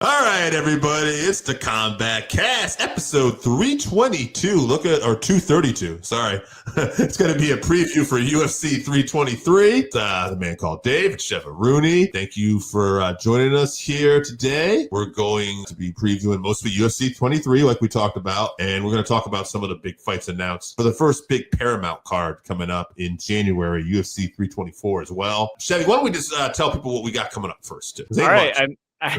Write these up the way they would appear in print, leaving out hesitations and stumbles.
All right, everybody, it's the Combatcast, episode 322. Or 232. Sorry. It's going to be a preview for UFC 323. The man called Dave, it's Chevy. Thank you for joining us here today. We're going to be previewing mostly UFC 23, like we talked about, and we're going to talk about some of the big fights announced for the first big Paramount card coming up in January, UFC 324 as well. Chevy, why don't we just tell people what we got coming up first? All right.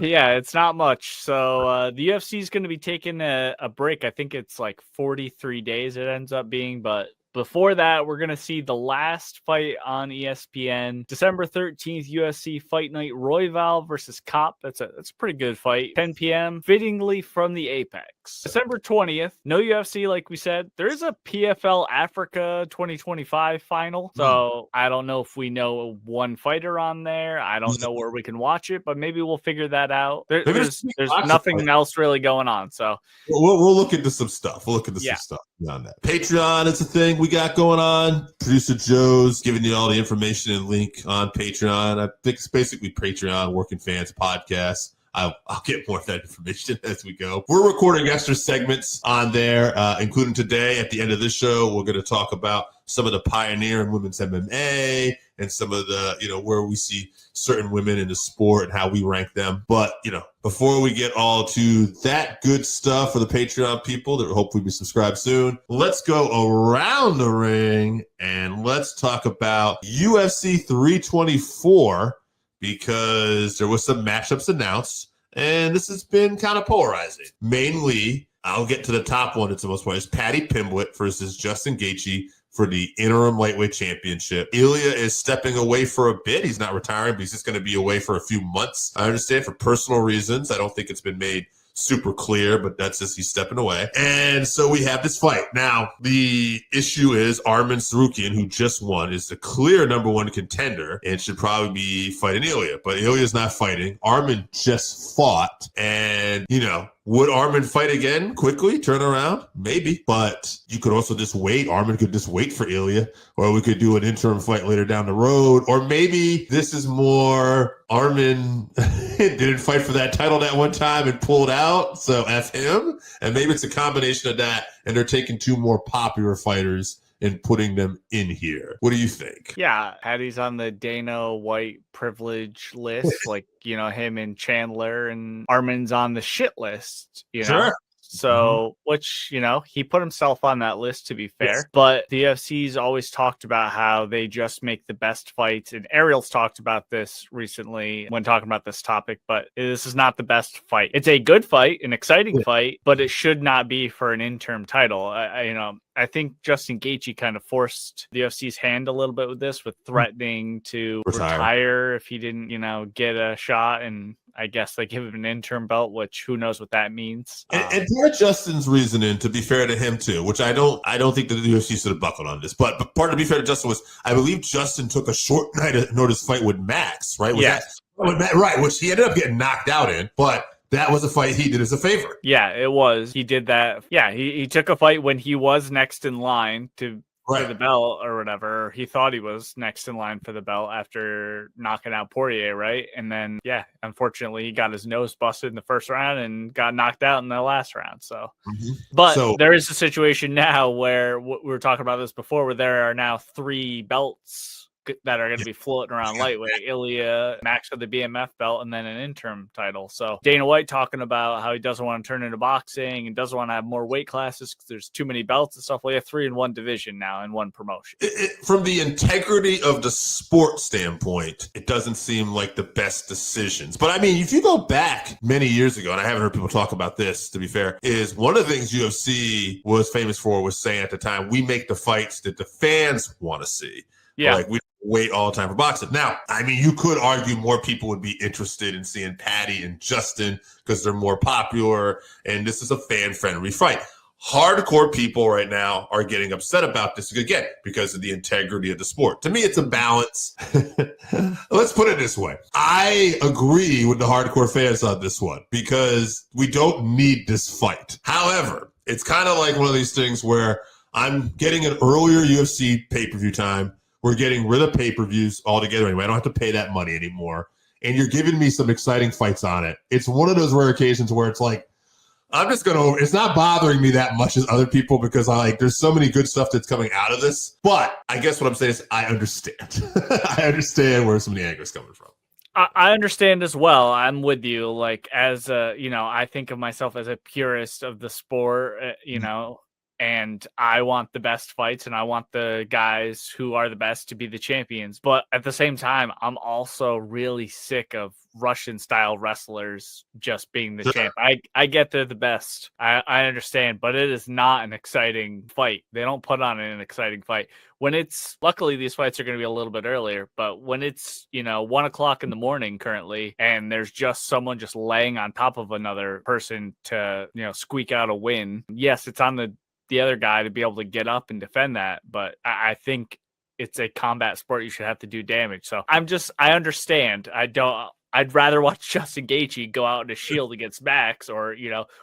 Yeah, it's not much. So the UFC is going to be taking a break. I think it's like 43 days it ends up being. But before that, we're going to see the last fight on ESPN. December 13th, UFC Fight Night, Royval versus Kopp. That's a pretty good fight. 10 p.m., fittingly from the Apex. December 20th, no UFC, like we said. There is a PFL Africa 2025 final. So I don't know if we know one fighter on there. I don't know where we can watch it, but maybe we'll figure that out. There's nothing else really going on. So we'll look into some stuff. We'll look into some stuff beyond that. Patreon is a thing we got going on. Producer Joe's giving you all the information and link on Patreon. I think it's basically Patreon Working Fans Podcast. I'll get more of that information as we go. We're recording extra segments on there, including today. At the end of this show, we're going to talk about some of the pioneer in women's MMA and some of the, where we see certain women in the sport and how we rank them. But, before we get all to that good stuff for the Patreon people that will hopefully be subscribed soon, let's go around the ring and let's talk about UFC 324 because there was some matchups announced and this has been kind of polarizing. Mainly, I'll get to the top one. It's the most polarizing. Paddy Pimblett versus Justin Gaethje for the interim lightweight championship. Ilya is stepping away for a bit. He's not retiring, but he's just going to be away for a few months. I understand for personal reasons. I don't think it's been made super clear, but that's just he's stepping away. And so we have this fight. Now, the issue is Arman Tsarukyan, who just won, is the clear number one contender and should probably be fighting Ilya. But Ilya's not fighting. Arman just fought. And, would Arman fight again quickly, turn around? Maybe. But you could also just wait. Arman could just wait for Ilya. Or we could do an interim fight later down the road. Or maybe this is more Arman didn't fight for that title that one time and pulled out. So F him. And maybe it's a combination of that. And they're taking two more popular fighters and putting them in here. What do you think? Yeah, Paddy's on the Dana White privilege list, like, him and Chandler, and Arman's on the shit list, Sure. So, which, he put himself on that list, to be fair. Yes. But the UFC's always talked about how they just make the best fights. And Ariel's talked about this recently when talking about this topic, but this is not the best fight. It's a good fight, an exciting fight, but it should not be for an interim title. I think Justin Gaethje kind of forced the UFC's hand a little bit with this, with threatening to retire if he didn't, get a shot. And I guess they give him an interim belt, which who knows what that means. And part of Justin's reasoning, to be fair to him too, which I don't think that the UFC should have buckled on this, but part to be fair to Justin was, I believe Justin took a short notice fight with Max, right? Right, which he ended up getting knocked out in, but that was a fight he did as a favor. Yeah, it was. He did that. Yeah, he took a fight when he was next in line for the belt or whatever. He thought he was next in line for the belt after knocking out Poirier, right? And then, unfortunately, he got his nose busted in the first round and got knocked out in the last round. So, but there is a situation now where we were talking about this before, where there are now 3 belts that are going to be floating around lightweight. Ilya, Max for the BMF belt, and then an interim title. So Dana White talking about how he doesn't want to turn into boxing and doesn't want to have more weight classes because there's too many belts and stuff. We have 3 in one division now in one promotion. From the integrity of the sport standpoint, it doesn't seem like the best decisions. But I mean, if you go back many years ago, and I haven't heard people talk about this, to be fair, is one of the things UFC was famous for was saying at the time, we make the fights that the fans want to see. Yeah. Like we wait all the time for boxing. Now, I mean, you could argue more people would be interested in seeing Paddy and Justin because they're more popular, and this is a fan-friendly fight. Hardcore people right now are getting upset about this again because of the integrity of the sport. To me, it's a balance. Let's put it this way. I agree with the hardcore fans on this one because we don't need this fight. However, it's kind of like one of these things where I'm getting an earlier UFC pay-per-view time. We're getting rid of pay-per-views altogether anyway. I don't have to pay that money anymore. and you're giving me some exciting fights on it, it's one of those rare occasions where it's like, it's not bothering me that much as other people because there's so many good stuff that's coming out of this. But I guess what I'm saying is I understand. I understand where some of the anger is coming from. I understand as well. I'm with you. Like, as I think of myself as a purist of the sport, and I want the best fights and I want the guys who are the best to be the champions. But at the same time, I'm also really sick of Russian style wrestlers just being the champ. I get they're the best. I understand, but it is not an exciting fight. They don't put on an exciting fight. When luckily these fights are going to be a little bit earlier, but when it's, 1:00 in the morning currently, and there's just someone just laying on top of another person to, squeak out a win. Yes, it's on the other guy to be able to get up and defend that. But I think it's a combat sport. You should have to do damage. So I understand. I'd rather watch Justin Gaethje go out in a shield against Max, or,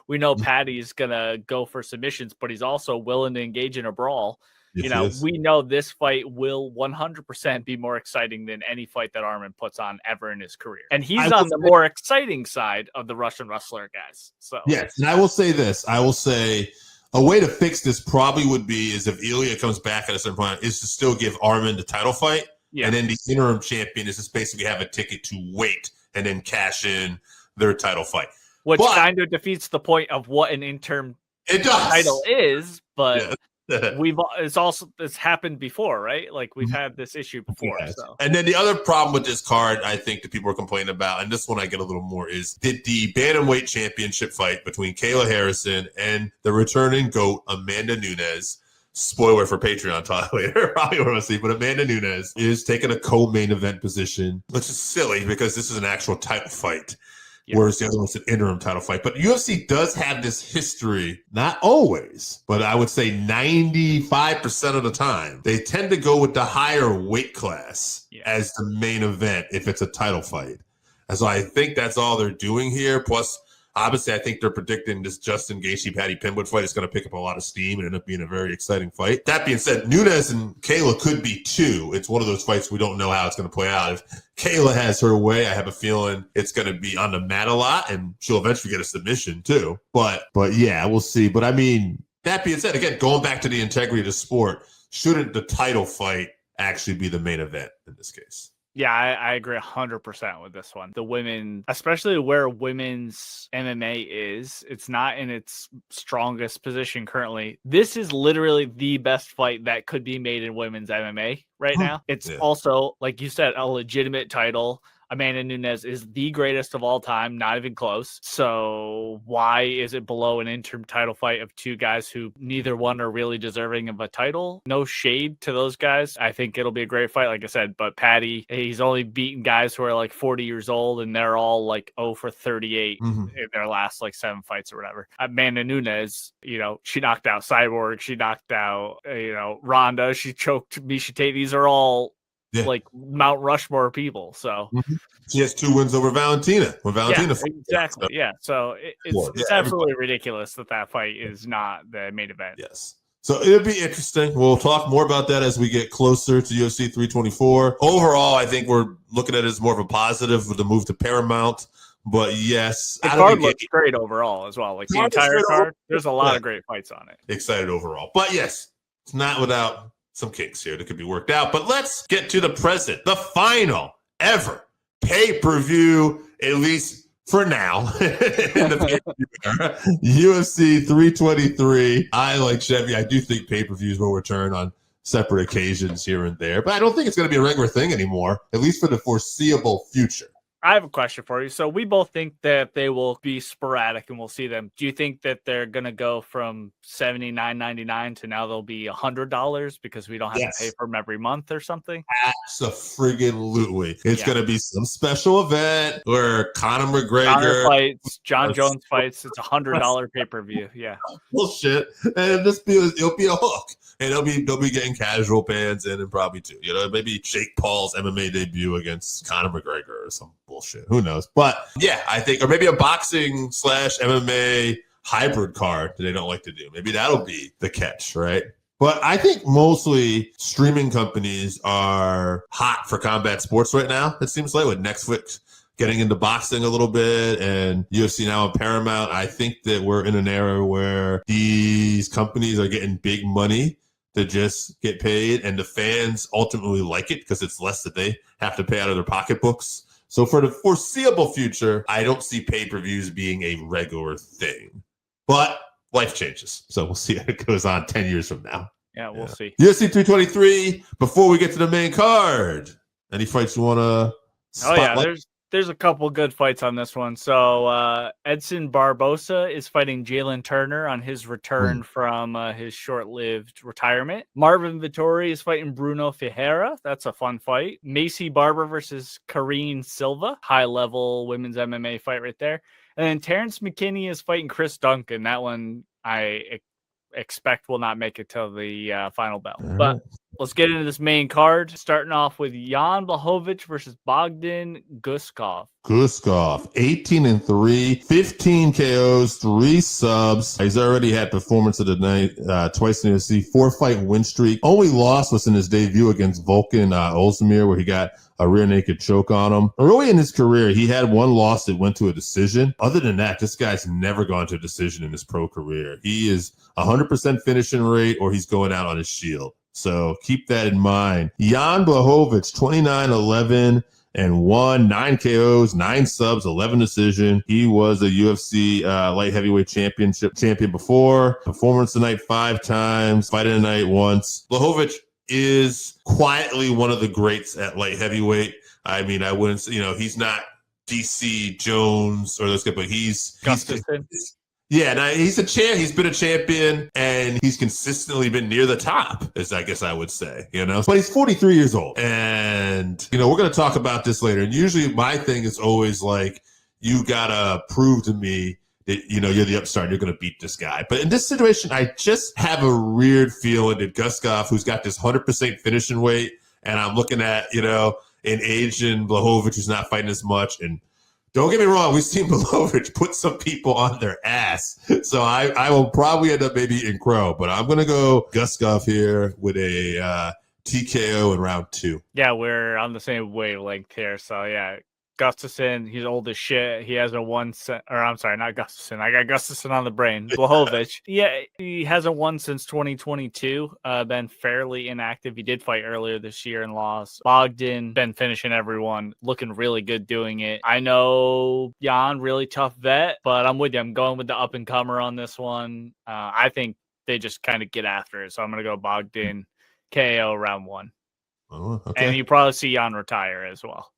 we know Patty's going to go for submissions, but he's also willing to engage in a brawl. Yes, we know this fight will 100% be more exciting than any fight that Arman puts on ever in his career. And he's on the more exciting side of the Russian wrestler guys. So yes, and I will say this. I will say a way to fix this probably would be is if Ilya comes back at a certain point, is to still give Arman the title fight. Yeah. And then the interim champion is just basically have a ticket to wait and then cash in their title fight. Which kind of defeats the point of what an interim title is, but... Yeah. It's happened before, right? Like we've had this issue before. Yes. So. And then the other problem with this card, I think that people are complaining about, and this one I get a little more, is did the Bantamweight Championship fight between Kayla Harrison and the returning GOAT Amanda Nunes. Spoiler for Patreon talk later, probably want to see, but Amanda Nunes is taking a co-main event position, which is silly because this is an actual title fight. Yeah. Whereas the other one's an interim title fight. But UFC does have this history, not always, but I would say 95% of the time, they tend to go with the higher weight class as the main event if it's a title fight. And so I think that's all they're doing here. Plus, obviously, I think they're predicting this Justin Gaethje-Patty Penwood fight is going to pick up a lot of steam and end up being a very exciting fight. That being said, Nunes and Kayla could be two. It's one of those fights we don't know how it's going to play out. If Kayla has her way, I have a feeling it's going to be on the mat a lot, and she'll eventually get a submission too. But yeah, we'll see. But I mean, that being said, again, going back to the integrity of the sport, shouldn't the title fight actually be the main event in this case? Yeah, I agree 100% with this one. The women, especially where women's MMA is, it's not in its strongest position currently. This is literally the best fight that could be made in women's MMA right now. It's also, like you said, a legitimate title. Amanda Nunes is the greatest of all time, not even close. So why is it below an interim title fight of two guys who neither one are really deserving of a title? No shade to those guys. I think it'll be a great fight, like I said. But Patty, he's only beaten guys who are like 40 years old, and they're all like 0 for 38 in their last like 7 fights or whatever. Amanda Nunes, she knocked out Cyborg. She knocked out, Ronda. She choked Miesha Tate. These are all like Mount Rushmore people. So she has 2 wins over Valentina. Exactly. Yeah. So it's absolutely ridiculous that fight is not the main event. Yes. So it'll be interesting. We'll talk more about that as we get closer to UFC 324. Overall, I think we're looking at it as more of a positive with the move to Paramount. But yes, the card looks great overall as well. Like the entire card, there's a lot of great fights on it. Excited overall. But yes, it's not without some kinks here that could be worked out. But let's get to the present, the final ever pay-per-view, at least for now, in the UFC 323. I, like Chevy, I do think pay-per-views will return on separate occasions here and there, but I don't think it's going to be a regular thing anymore, at least for the foreseeable future. I have a question for you. So we both think that they will be sporadic and we'll see them. Do you think that they're going to go from $79.99 to now they'll be $100 because we don't have to pay for them every month or something? Absolutely. It's going to be some special event where Conor McGregor fights, John Jones fights. It's $100 pay-per-view. Yeah. Bullshit. And it'll be a hook. And they'll be getting casual fans in and probably too. Maybe Jake Paul's MMA debut against Conor McGregor or some bullshit. Who knows? But yeah, I think, or maybe a boxing / MMA hybrid card that they don't like to do. Maybe that'll be the catch, right? But I think mostly streaming companies are hot for combat sports right now. It seems like with Netflix getting into boxing a little bit and UFC now and Paramount, I think that we're in an era where these companies are getting big money to just get paid, and the fans ultimately like it because it's less that they have to pay out of their pocketbooks. So for the foreseeable future, I don't see pay-per-views being a regular thing. But life changes. So we'll see how it goes on 10 years from now. Yeah, we'll see. UFC 323, before we get to the main card, any fights you want to spotlight? Oh, yeah, there's a couple good fights on this one. So Edson Barbosa is fighting Jalen Turner on his return from his short-lived retirement. Marvin Vettori is fighting Bruno Ferreira. That's a fun fight. Macy Barber versus Karine Silva. High-level women's MMA fight right there. And then Terrence McKinney is fighting Chris Duncan. That one I expect will not make it till the final bell. But let's get into this main card, starting off with Jan Blachowicz versus Bogdan Guskov. Guskov, 18-3, 15 KOs, 3 subs. He's already had performance of the night twice in the UFC, 4-fight win streak. Only loss was in his debut against Volkan Ozdemir, where he got a rear naked choke on him. Early in his career, he had one loss that went to a decision. Other than that, this guy's never gone to a decision in his pro career. He is 100% finishing rate, or he's going out on his shield. So keep that in mind. Jan Blachowicz, 29-11. And 9 KOs, 9 subs, 11 decision. He was a UFC light heavyweight champion before. Performance tonight 5 times, fight of the night once. Blachowicz is quietly one of the greats at light heavyweight. I mean, I wouldn't say, he's not DC Jones or those guys, but he's yeah, now he's a champ. He's been a champion, and he's consistently been near the top, as I guess I would say, But he's 43 years old, and we're going to talk about this later. And usually, my thing is always like, you gotta prove to me that you're the upstart. You're going to beat this guy. But in this situation, I just have a weird feeling that Guskov, who's got this 100% finishing weight, and I'm looking at an Asian Blachowicz who's not fighting as much, and don't get me wrong, we've seen Blachowicz put some people on their ass. So I will probably end up maybe eating crow, but I'm going to go Guskov here with a TKO in round 2. Yeah, we're on the same wavelength here. So, yeah, Gustafsson, he's old as shit. He hasn't won, I'm sorry, not Gustafsson. I got Gustafsson on the brain. Blachowicz. Yeah, he hasn't won since 2022. Been fairly inactive. He did fight earlier this year and lost. Bogdan, been finishing everyone, looking really good doing it. I know Jan, really tough vet, but I'm with you. I'm going with the up-and-comer on this one. I think they just kind of get after it. So I'm going to go Bogdan KO round 1. Oh, okay. And you probably see Jan retire as well.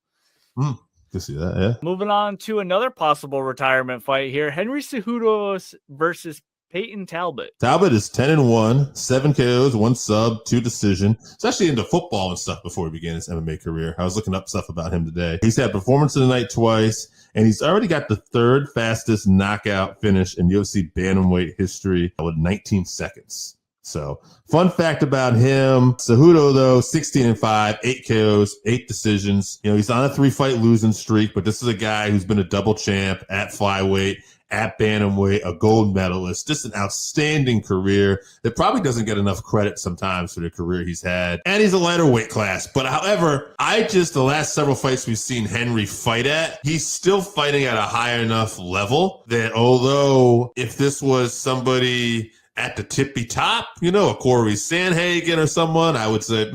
Can see that, yeah. Moving on to another possible retirement fight here. Henry Cejudo versus Payton Talbot. Talbot is 10-1, 7 KOs, 1 sub, 2 decision. He's actually into football and stuff before he began his MMA career. I was looking up stuff about him today. He's had performance of the night twice, and he's already got the 3rd fastest knockout finish in UFC Bantamweight history with 19 seconds. So, fun fact about him, Cejudo, though, 16-5, 8 KOs, 8 decisions. He's on a 3-fight losing streak, but this is a guy who's been a double champ at flyweight, at bantamweight, a gold medalist. Just an outstanding career that probably doesn't get enough credit sometimes for the career he's had. And he's a lighter weight class. But however, the last several fights we've seen Henry fight at, he's still fighting at a high enough level that although if this was somebody at the tippy top, a Corey Sandhagen or someone, I would say,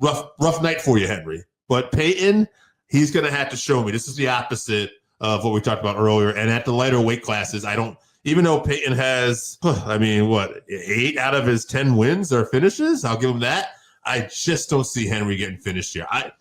rough night for you, Henry. But Payton, he's going to have to show me. This is the opposite of what we talked about earlier. And at the lighter weight classes, even though Payton has, 8 out of his 10 wins are finishes, I'll give him that. I just don't see Henry getting finished here. I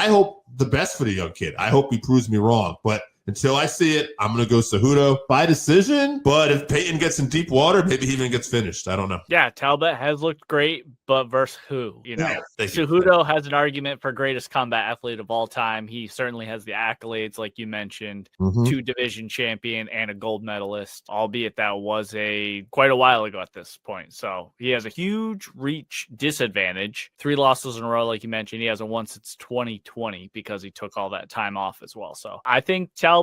hope the best for the young kid. I hope he proves me wrong. But until I see it, I'm going to go Cejudo by decision. But if Payton gets in deep water, maybe he even gets finished. I don't know. Yeah, Talbot has looked great, but versus who? Cejudo has an argument for greatest combat athlete of all time. He certainly has the accolades, like you mentioned, 2 division champion and a gold medalist, albeit that was quite a while ago at this point. So he has a huge reach disadvantage. 3 losses in a row, like you mentioned. He hasn't won since 2020 because he took all that time off as well. So I think Talbot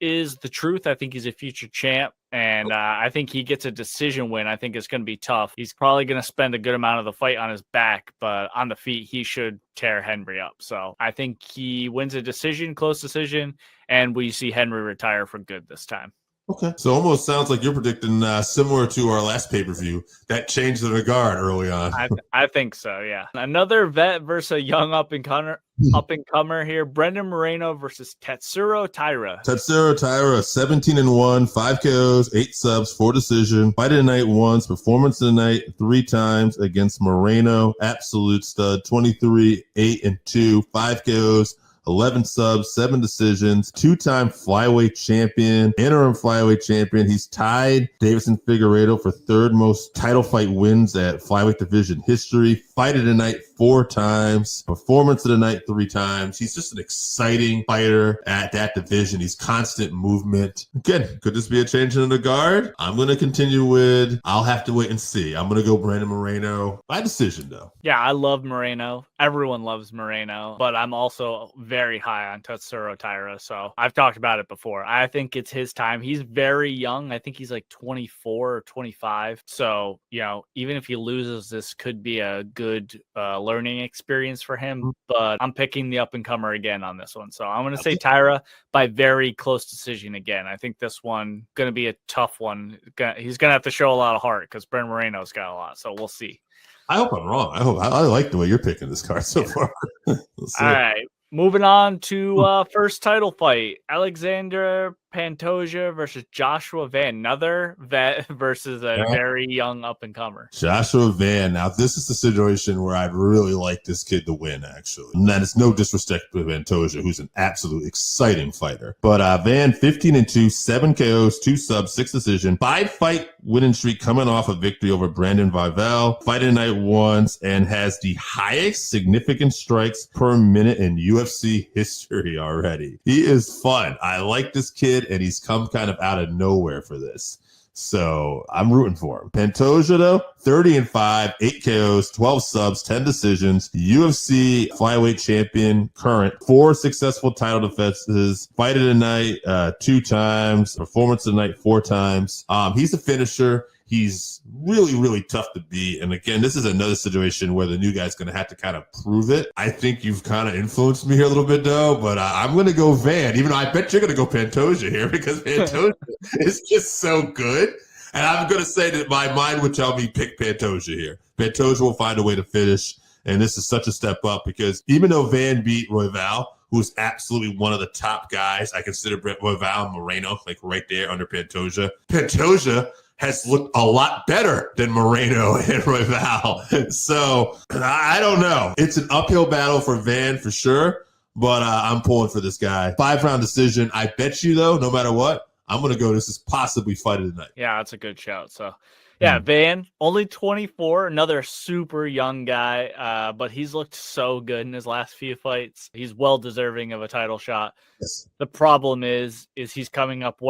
is the truth. I think he's a future champ. And I think he gets a decision win. I think it's going to be tough. He's probably going to spend a good amount of the fight on his back, but on the feet, he should tear Henry up. So I think he wins a decision, close decision, and we see Henry retire for good this time. Okay. So almost sounds like you're predicting similar to our last pay-per-view that changed the regard early on. I think so, yeah. Another vet versus a young up-and-comer here. Brendan Moreno versus Tatsuro Taira. Tatsuro Taira, 17-1, 5 KOs, 8 subs, 4 decision. Fight of the night once, performance of the night 3 times against Moreno. Absolute stud, 23, 8-2, 5 KOs. 11 subs, 7 decisions, 2-time flyweight champion, interim flyweight champion. He's tied Davison Figueiredo for 3rd most title fight wins at flyweight division history. Fight of the night 4 times, performance of the night 3 times. He's just an exciting fighter at that division. He's constant movement. Again, could this be a change in the guard? I'm going to continue with, I'll have to wait and see. I'm going to go Brandon Moreno by decision, though. Yeah, I love Moreno. Everyone loves Moreno, but I'm also very high on Tatsuro Taira. So I've talked about it before. I think it's his time. He's very young. I think he's like 24 or 25. So, even if he loses, this could be a good learning experience for him. But I'm picking the up-and-comer again on this one. So I'm going to say Taira by very close decision again. I think this one going to be a tough one. He's going to have to show a lot of heart because Brendan Moreno's got a lot. So we'll see. I hope I'm wrong. I like the way you're picking this card so far. All right. Moving on to first title fight. Alexandre Pantoja versus Joshua Van. Another vet versus a very young up-and-comer. Joshua Van. Now, this is the situation where I'd really like this kid to win, actually. And that is no disrespect to Pantoja, who's an absolute exciting fighter. But Van, 15-2, 7 KOs, 2 subs, 6 decision, 5-fight winning streak coming off a victory over Brandon Vivel. Fight of the night once and has the highest significant strikes per minute in UFC history already. He is fun. I like this kid, and he's come kind of out of nowhere for this. So I'm rooting for him. Pantoja, though, 30-5, 8 KOs, 12 subs, 10 decisions, UFC flyweight champion, current, 4 successful title defenses, fight of the night 2 times, performance of the night 4 times. He's a finisher. He's really, really tough to beat. And again, this is another situation where the new guy's going to have to kind of prove it. I think you've kind of influenced me here a little bit, though, but I'm going to go Van, even though I bet you're going to go Pantoja here because Pantoja is just so good. And I'm going to say that my mind would tell me pick Pantoja here. Pantoja will find a way to finish. And this is such a step up because even though Van beat Royval, who's absolutely one of the top guys, I consider Royval and Moreno, like right there under Pantoja. Pantoja has looked a lot better than Moreno and Royval. So I don't know. It's an uphill battle for Van for sure, but I'm pulling for this guy. 5-round decision. I bet you, though, no matter what, I'm going to go this is possibly fight of the night. Yeah, that's a good shout. So, yeah, Van, only 24, another super young guy, but he's looked so good in his last few fights. He's well deserving of a title shot. Yes. The problem is he's coming up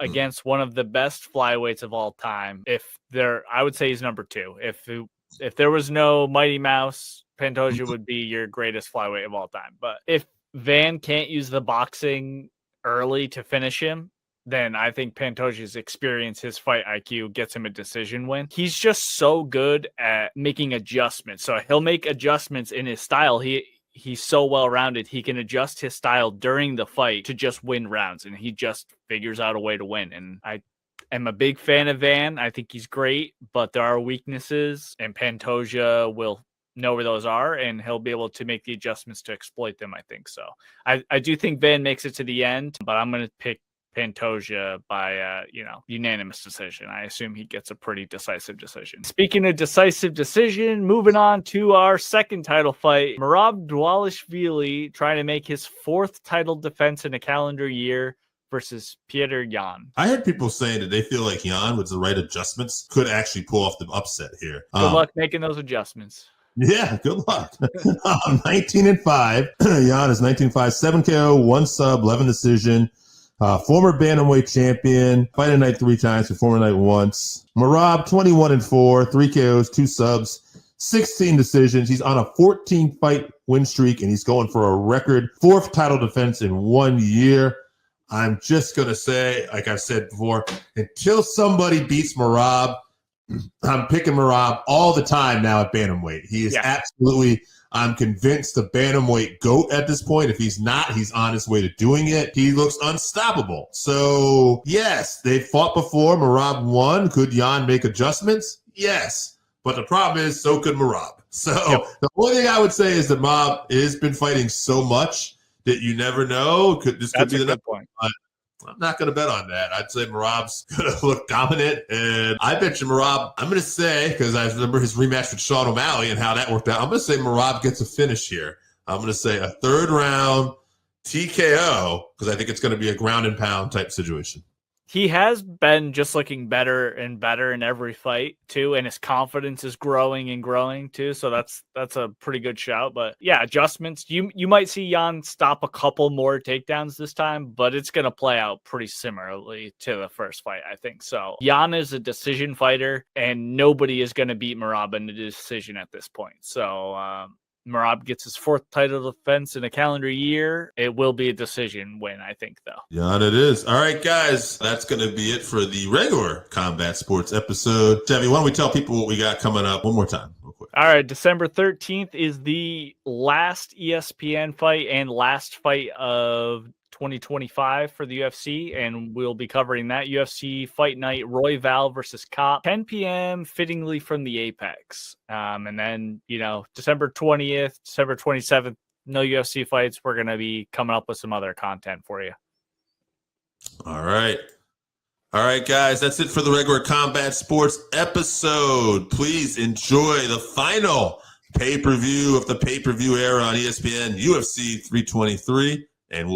against one of the best flyweights of all time. I would say he's number 2. If there was no Mighty Mouse, Pantoja would be your greatest flyweight of all time. But if Van can't use the boxing early to finish him, then I think Pantoja's experience, his fight IQ gets him a decision win. He's just so good at making adjustments. So he'll make adjustments in his style. He's so well-rounded, he can adjust his style during the fight to just win rounds, and he just figures out a way to win. And I am a big fan of Van. I think he's great, but there are weaknesses, and Pantoja will know where those are, and he'll be able to make the adjustments to exploit them, I think. So I do think Van makes it to the end, but I'm going to pick Pantoja by unanimous decision. I assume he gets a pretty decisive decision. Speaking of decisive decision, moving on to our second title fight, Merab Dvalishvilli trying to make his 4th title defense in a calendar year versus Petr Yan. I heard people saying that they feel like Yan, with the right adjustments, could actually pull off the upset here. Good luck making those adjustments. Yeah, good luck. 19-5. Yan is 19-5, 7 KO, 1 sub, 11 decision. Former Bantamweight champion, fight of the night 3 times, performer night once. Merab, 21-4, 3 KOs, 2 subs, 16 decisions. He's on a 14-fight win streak, and he's going for a record 4th title defense in 1 year. I'm just going to say, like I've said before, until somebody beats Merab, I'm picking Merab all the time now at bantamweight. He is absolutely, I'm convinced, the bantamweight GOAT at this point. If he's not, he's on his way to doing it. He looks unstoppable. So, yes, they fought before. Merab won. Could Yan make adjustments? Yes. But the problem is, so could Merab. So the only thing I would say is that Merab has been fighting so much that you never know. This could be the next point. I'm not going to bet on that. I'd say Merab's going to look dominant. And I bet you Merab, I'm going to say, because I remember his rematch with Sean O'Malley and how that worked out, I'm going to say Merab gets a finish here. I'm going to say a third round TKO, because I think it's going to be a ground and pound type situation. He has been just looking better and better in every fight too, and his confidence is growing and growing too. So that's a pretty good shout. But yeah, adjustments. You might see Yan stop a couple more takedowns this time, but it's going to play out pretty similarly to the first fight, I think. So Yan is a decision fighter, and nobody is going to beat Merab in a decision at this point. So Merab gets his 4th title defense in a calendar year. It will be a decision win, I think, though. Yeah, it is. All right, guys, that's going to be it for the regular Combat Sports episode. Chevy, why don't we tell people what we got coming up one more time real quick? All right, December 13th is the last ESPN fight and last fight of 2025 for the UFC, and we'll be covering that UFC Fight Night, Royval versus Kopp, 10 p.m. fittingly from the Apex. And then, December 20th, December 27th, no UFC fights. We're going to be coming up with some other content for you. All right, guys, that's it for the regular Combat Sports episode. Please enjoy the final pay-per-view of the pay-per-view era on ESPN, UFC 323, and we'll